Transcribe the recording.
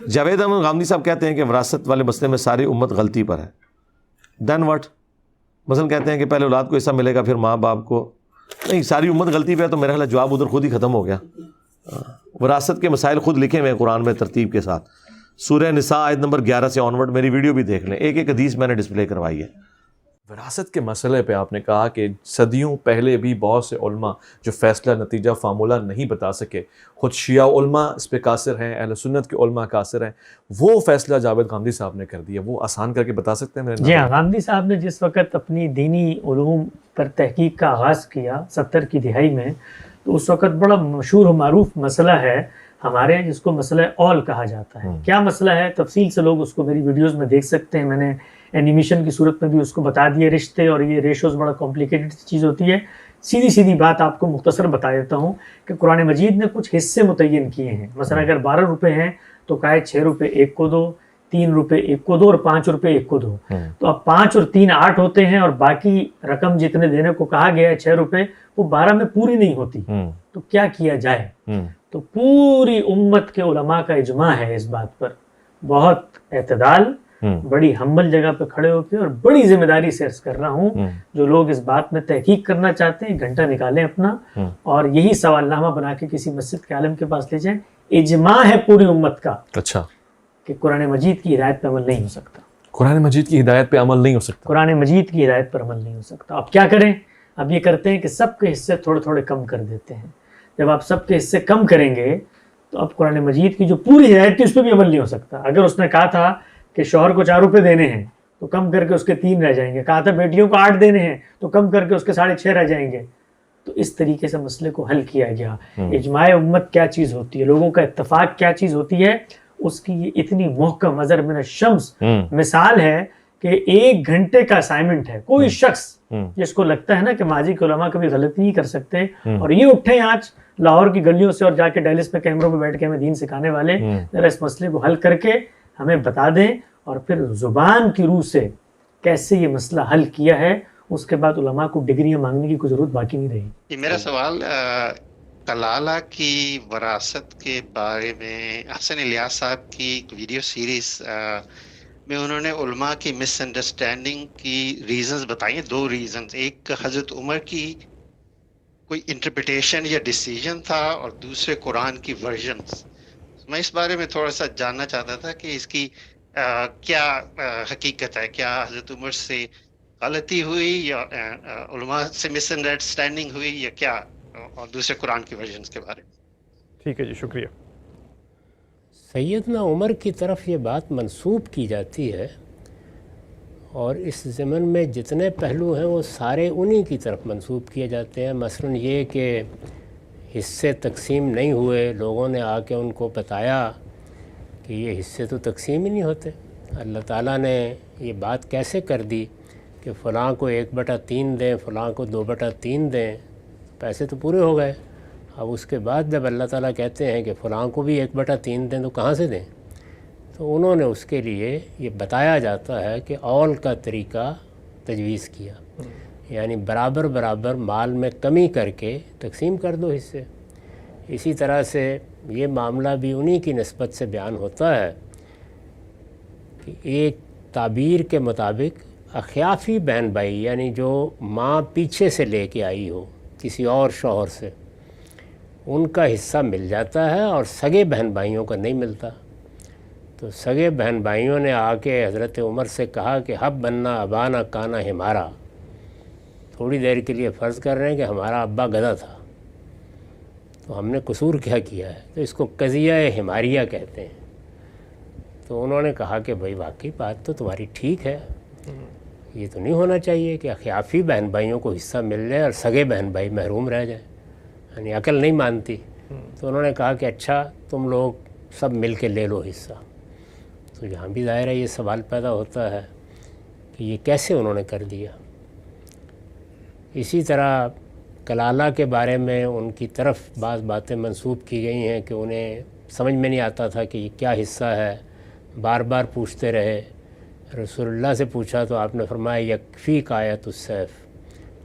جاوید احمد غامدی صاحب کہتے ہیں کہ وراثت والے مسئلے میں ساری امت غلطی پر ہے. دین واٹ؟ مثلا کہتے ہیں کہ پہلے اولاد کو حصہ ملے گا پھر ماں باپ کو. نہیں، ساری امت غلطی پہ ہے تو میرا خیال ہے جواب ادھر خود ہی ختم ہو گیا. وراثت کے مسائل خود لکھے ہوئے ہیں قرآن میں ترتیب کے ساتھ. سورہ نساء آیت نمبر 11 سے آنورڈ میری ویڈیو بھی دیکھ لیں، ایک ایک حدیث میں نے ڈسپلے کروائی ہے. وراثت کے مسئلے پہ آپ نے کہا کہ صدیوں پہلے بھی بہت سے علماء جو فیصلہ نتیجہ فارمولہ نہیں بتا سکے، خود شیعہ علماء اس پہ قاصر ہیں، اہل سنت کے علماء قاصر ہیں، وہ فیصلہ جاوید غامدی صاحب نے کر دیا. وہ آسان کر کے بتا سکتے ہیں میرے؟ جی ہاں، غامدی صاحب نے جس وقت اپنی دینی علوم پر تحقیق کا آغاز کیا 70 کی دہائی میں، تو اس وقت بڑا مشہور و معروف مسئلہ ہے ہمارے جس کو مسئلہ اول کہا جاتا ہے. کیا مسئلہ ہے؟ تفصیل سے لوگ اس کو میری ویڈیوز میں دیکھ سکتے ہیں. میں نے اینیمیشن کی صورت میں بھی اس کو بتا دیے. رشتے اور یہ ریشوز بڑا کمپلیکیٹڈ چیز ہوتی ہے. سیدھی بات آپ کو مختصر بتا دیتا ہوں کہ قرآن مجید نے کچھ حصے متعین کیے ہیں. مثلا اگر 12 روپے ہیں تو کہا ہے 6 روپے ایک کو دو، 3 روپے ایک کو دو اور 5 روپے ایک کو دو. تو اب 5 اور 3 8 ہوتے ہیں اور باقی رقم جتنے دینے کو کہا گیا ہے 6 روپے، وہ 12 میں پوری نہیں ہوتی. تو کیا کیا جائے؟ تو پوری امت کے علماء کا اجماع ہے اس بات پر. بہت اعتدال، بڑی ہمبل جگہ پہ کھڑے ہو کے اور بڑی ذمہ داری سے عرض کر رہا ہوں، جو لوگ اس بات میں تحقیق کرنا چاہتے ہیں 1 گھنٹہ نکالیں اپنا اور یہی سوال نامہ بنا کے کسی مسجد کے عالم کے پاس لے جائیں. اجماع ہے پوری امت کا اچھا کہ قرآن مجید کی ہدایت پہ عمل نہیں ہو سکتا. قرآن مجید کی ہدایت پہ عمل نہیں ہو سکتا. قرآن مجید کی ہدایت پر عمل نہیں ہو سکتا. اب کیا کریں؟ اب یہ کرتے ہیں کہ سب کے حصے تھوڑے تھوڑے کم کر دیتے ہیں. جب آپ سب کے حصے کم کریں گے تو اب قرآن مجید کی جو پوری ہدایت تھی اس پہ بھی عمل نہیں ہو سکتا. اگر اس نے کہا تھا کہ شوہر کو 4 روپے دینے ہیں تو کم کر کے اس کے 3 رہ جائیں گے. کہا تھا بیٹیوں کو 8 دینے ہیں تو کم کر کے اس کے 6.5 رہ جائیں گے. تو اس طریقے سے مسئلے کو حل کیا گیا. اجماع امت کیا چیز ہوتی ہے، لوگوں کا اتفاق کیا چیز ہوتی ہے، اس کی یہ اتنی محکم اظہر من الشمس مثال ہے کہ 1 گھنٹے کا اسائنمنٹ ہے. کوئی شخص جس کو لگتا ہے نا کہ ماضی کے علماء کبھی غلطی نہیں کر سکتے اور یہ اٹھیں آج لاہور کی گلیوں سے اور جا کے ڈیلس میں کیمروں میں بیٹھ کے ہمیں دین سکھانے والے، ذرا اس مسئلے کو حل کر کے ہمیں بتا دیں اور پھر زبان کی روح سے کیسے یہ مسئلہ حل کیا ہے. اس کے بعد علماء کو ڈگریاں مانگنے کی کوئی ضرورت باقی نہیں رہی. میرا سوال کلالہ کی وراثت کے بارے میں حسن الیاس صاحب کی ایک ویڈیو سیریز میں انہوں نے علماء کی مس انڈرسٹینڈنگ کی ریزنز بتائی ہیں. 2 ریزنز، ایک حضرت عمر کی کوئی انٹرپریٹیشن یا ڈیسیجن تھا اور دوسرے قرآن کی ورژنز. میں اس بارے میں تھوڑا سا جاننا چاہتا تھا کہ اس کی کیا حقیقت ہے. کیا حضرت عمر سے غلطی ہوئی یا علماء سے مس انڈرسٹینڈنگ ہوئی یا کیا، اور دوسرے قرآن کی ورژنز کے بارے میں؟ ٹھیک ہے جی، شکریہ. سیدنا عمر کی طرف یہ بات منسوب کی جاتی ہے اور اس ضمن میں جتنے پہلو ہیں وہ سارے انہی کی طرف منسوب کیے جاتے ہیں. مثلا یہ کہ حصے تقسیم نہیں ہوئے، لوگوں نے آ کے ان کو بتایا کہ یہ حصے تو تقسیم ہی نہیں ہوتے. اللہ تعالیٰ نے یہ بات کیسے کر دی کہ فلاں کو 1/3 دیں، فلاں کو 2/3 دیں، پیسے تو پورے ہو گئے. اب اس کے بعد جب اللہ تعالیٰ کہتے ہیں کہ فلاں کو بھی 1/3 دیں تو کہاں سے دیں؟ تو انہوں نے اس کے لیے یہ بتایا جاتا ہے کہ اول کا طریقہ تجویز کیا، یعنی برابر برابر مال میں کمی کر کے تقسیم کر دو حصے. اسی طرح سے یہ معاملہ بھی انہی کی نسبت سے بیان ہوتا ہے کہ ایک تعبیر کے مطابق اخیافی بہن بھائی، یعنی جو ماں پیچھے سے لے کے آئی ہو کسی اور شوہر سے، ان کا حصہ مل جاتا ہے اور سگے بہن بھائیوں کا نہیں ملتا. تو سگے بہن بھائیوں نے آ کے حضرت عمر سے کہا کہ حب بننا ابانا کانا ہمارا، تھوڑی دیر کے لیے فرض کر رہے ہیں کہ ہمارا ابا گدھا تھا تو ہم نے قصور کیا کیا ہے. تو اس کو قضیہ ہماریہ کہتے ہیں. تو انہوں نے کہا کہ بھائی واقعی بات تو تمہاری ٹھیک ہے، یہ تو نہیں ہونا چاہیے کہ اخیافی بہن بھائیوں کو حصہ مل جائے اور سگے بہن بھائی محروم رہ جائیں، یعنی عقل نہیں مانتی. تو انہوں نے کہا کہ اچھا تم لوگ سب مل کے لے لو حصہ. تو یہاں بھی ظاہر ہے یہ سوال پیدا ہوتا ہے کہ یہ کیسے انہوں نے کر دیا. اسی طرح کلالہ کے بارے میں ان کی طرف بعض باتیں منسوب کی گئی ہیں کہ انہیں سمجھ میں نہیں آتا تھا کہ یہ کیا حصہ ہے، بار بار پوچھتے رہے. رسول اللہ سے پوچھا تو آپ نے فرمایا یکفیک آیت السیف،